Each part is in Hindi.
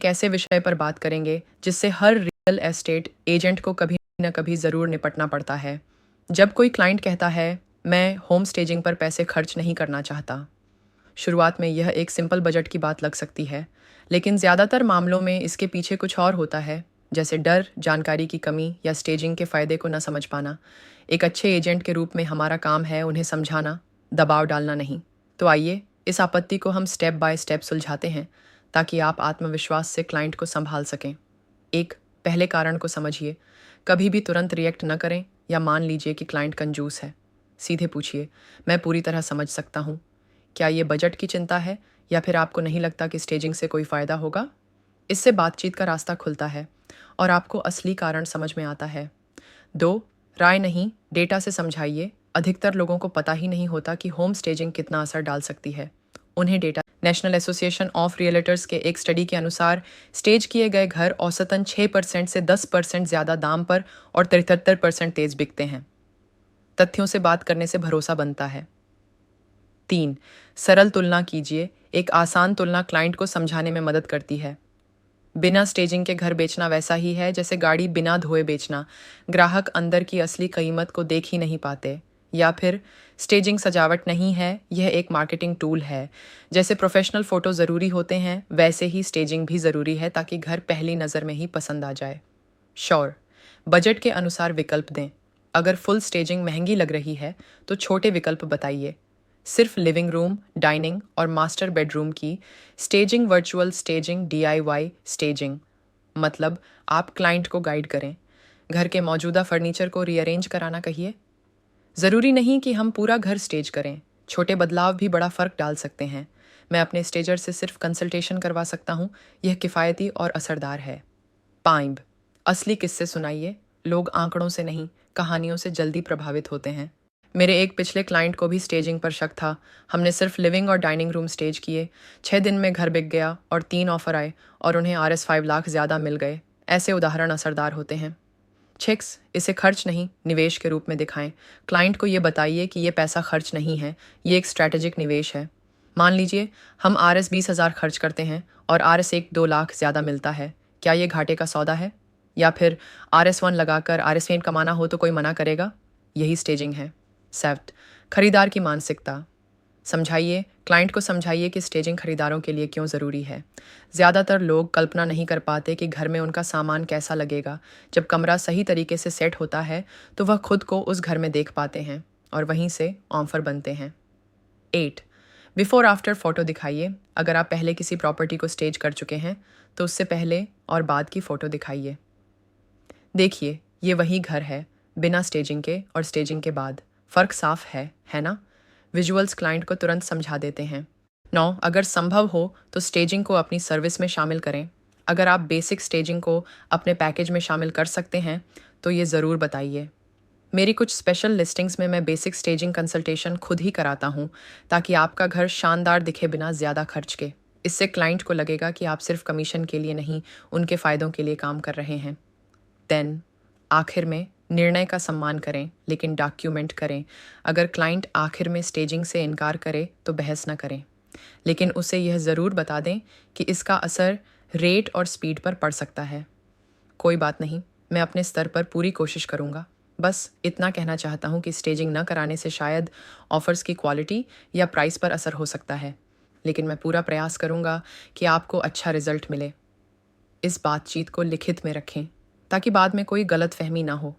कैसे विषय पर बात करेंगे जिससे हर रियल एस्टेट एजेंट को कभी न कभी ज़रूर निपटना पड़ता है। जब कोई क्लाइंट कहता है मैं होम स्टेजिंग पर पैसे खर्च नहीं करना चाहता। शुरुआत में यह एक सिंपल बजट की बात लग सकती है, लेकिन ज़्यादातर मामलों में इसके पीछे कुछ और होता है, जैसे डर, जानकारी की कमी या स्टेजिंग के फ़ायदे को न समझ पाना। एक अच्छे एजेंट के रूप में हमारा काम है उन्हें समझाना, दबाव डालना नहीं। तो आइए इस आपत्ति को हम स्टेप बाय स्टेप सुलझाते हैं, ताकि आप आत्मविश्वास से क्लाइंट को संभाल सकें। एक, पहले कारण को समझिए। कभी भी तुरंत रिएक्ट न करें या मान लीजिए कि क्लाइंट कंजूस है। सीधे पूछिए, मैं पूरी तरह समझ सकता हूँ। क्या ये बजट की चिंता है या फिर आपको नहीं लगता कि स्टेजिंग से कोई फ़ायदा होगा? इससे बातचीत का रास्ता खुलता है और आपको असली कारण समझ में आता है। 2, राय नहीं, डेटा से समझाइए। अधिकतर लोगों को पता ही नहीं होता कि होम स्टेजिंग कितना असर डाल सकती है। उन्हें data national association of realtors के एक स्टडी के अनुसार स्टेज किए गए घर औसतन 6% से 10% ज़्यादा दाम पर और 73% तेज बिकते हैं। तथ्यों से बात करने से भरोसा बनता है। 3, सरल तुलना कीजिए। एक आसान तुलना क्लाइंट को समझाने में मदद करती है। बिना स्टेजिंग के घर बेचना वैसा ही है जैसे गाड़ी बिना धोए बेचना। ग्राहक अंदर की असली कीमत को देख ही नहीं पाते। या फिर स्टेजिंग सजावट नहीं है, यह एक मार्केटिंग टूल है। जैसे प्रोफेशनल फ़ोटो ज़रूरी होते हैं, वैसे ही स्टेजिंग भी ज़रूरी है ताकि घर पहली नज़र में ही पसंद आ जाए। श्योर, बजट के अनुसार विकल्प दें। अगर फुल स्टेजिंग महंगी लग रही है तो छोटे विकल्प बताइए। सिर्फ लिविंग रूम, डाइनिंग और मास्टर बेडरूम की staging, virtual staging, DIY staging. मतलब आप क्लाइंट को गाइड करें। घर के मौजूदा फर्नीचर को रीअरेंज कराना कहिए। ज़रूरी नहीं कि हम पूरा घर स्टेज करें, छोटे बदलाव भी बड़ा फ़र्क डाल सकते हैं। मैं अपने स्टेजर से सिर्फ कंसल्टेशन करवा सकता हूँ, यह किफ़ायती और असरदार है। 5, असली किस्से सुनाइए। लोग आंकड़ों से नहीं, कहानियों से जल्दी प्रभावित होते हैं। मेरे एक पिछले क्लाइंट को भी स्टेजिंग पर शक था। हमने सिर्फ लिविंग और डाइनिंग रूम स्टेज किए। 6 दिन में घर बिक गया और 3 ऑफर आए और उन्हें RS 5 लाख ज़्यादा मिल गए। ऐसे उदाहरण असरदार होते हैं। 6, इसे खर्च नहीं, निवेश के रूप में दिखाएं। क्लाइंट को ये बताइए कि ये पैसा खर्च नहीं है, ये एक स्ट्रैटेजिक निवेश है। मान लीजिए हम RS 20,000 खर्च करते हैं और RS 1-2 लाख ज़्यादा मिलता है। क्या ये घाटे का सौदा है? या फिर RS 1 लगाकर RS 1 कमाना हो तो कोई मना करेगा? यही स्टेजिंग है। 7, खरीदार की मानसिकता समझाइए। क्लाइंट को समझाइए कि स्टेजिंग खरीदारों के लिए क्यों ज़रूरी है। ज़्यादातर लोग कल्पना नहीं कर पाते कि घर में उनका सामान कैसा लगेगा। जब कमरा सही तरीके से सेट होता है तो वह खुद को उस घर में देख पाते हैं और वहीं से ऑफर बनते हैं। 8, बिफोर आफ्टर फ़ोटो दिखाइए। अगर आप पहले किसी प्रॉपर्टी को स्टेज कर चुके हैं तो उससे पहले और बाद की फ़ोटो दिखाइए। देखिए, ये वही घर है, बिना स्टेजिंग के और स्टेजिंग के बाद। फ़र्क साफ है ना? विजुअल्स क्लाइंट को तुरंत समझा देते हैं। 9, अगर संभव हो तो स्टेजिंग को अपनी सर्विस में शामिल करें। अगर आप बेसिक स्टेजिंग को अपने पैकेज में शामिल कर सकते हैं तो ये ज़रूर बताइए। मेरी कुछ स्पेशल लिस्टिंग्स में मैं बेसिक स्टेजिंग कंसल्टेशन खुद ही कराता हूँ, ताकि आपका घर शानदार दिखे बिना ज़्यादा खर्च के। इससे क्लाइंट को लगेगा कि आप सिर्फ कमीशन के लिए नहीं, उनके फ़ायदों के लिए काम कर रहे हैं। 10, आखिर में निर्णय का सम्मान करें, लेकिन डॉक्यूमेंट करें। अगर क्लाइंट आखिर में स्टेजिंग से इनकार करे तो बहस न करें, लेकिन उसे यह ज़रूर बता दें कि इसका असर रेट और स्पीड पर पड़ सकता है। कोई बात नहीं, मैं अपने स्तर पर पूरी कोशिश करूँगा। बस इतना कहना चाहता हूँ कि स्टेजिंग न कराने से शायद ऑफ़र्स की क्वालिटी या प्राइस पर असर हो सकता है, लेकिन मैं पूरा प्रयास करूँगा कि आपको अच्छा रिजल्ट मिले। इस बातचीत को लिखित में रखें ताकि बाद में कोई गलतफहमी ना हो।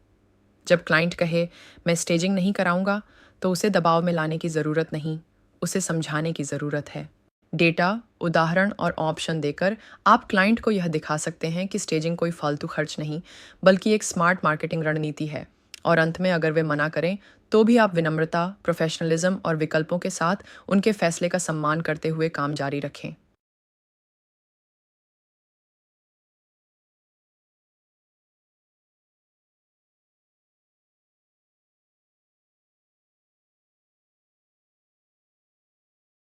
जब क्लाइंट कहे मैं स्टेजिंग नहीं कराऊंगा तो उसे दबाव में लाने की ज़रूरत नहीं, उसे समझाने की ज़रूरत है। डेटा, उदाहरण और ऑप्शन देकर आप क्लाइंट को यह दिखा सकते हैं कि स्टेजिंग कोई फालतू खर्च नहीं, बल्कि एक स्मार्ट मार्केटिंग रणनीति है। और अंत में अगर वे मना करें तो भी आप विनम्रता, प्रोफेशनलिज्म और विकल्पों के साथ उनके फैसले का सम्मान करते हुए काम जारी रखें।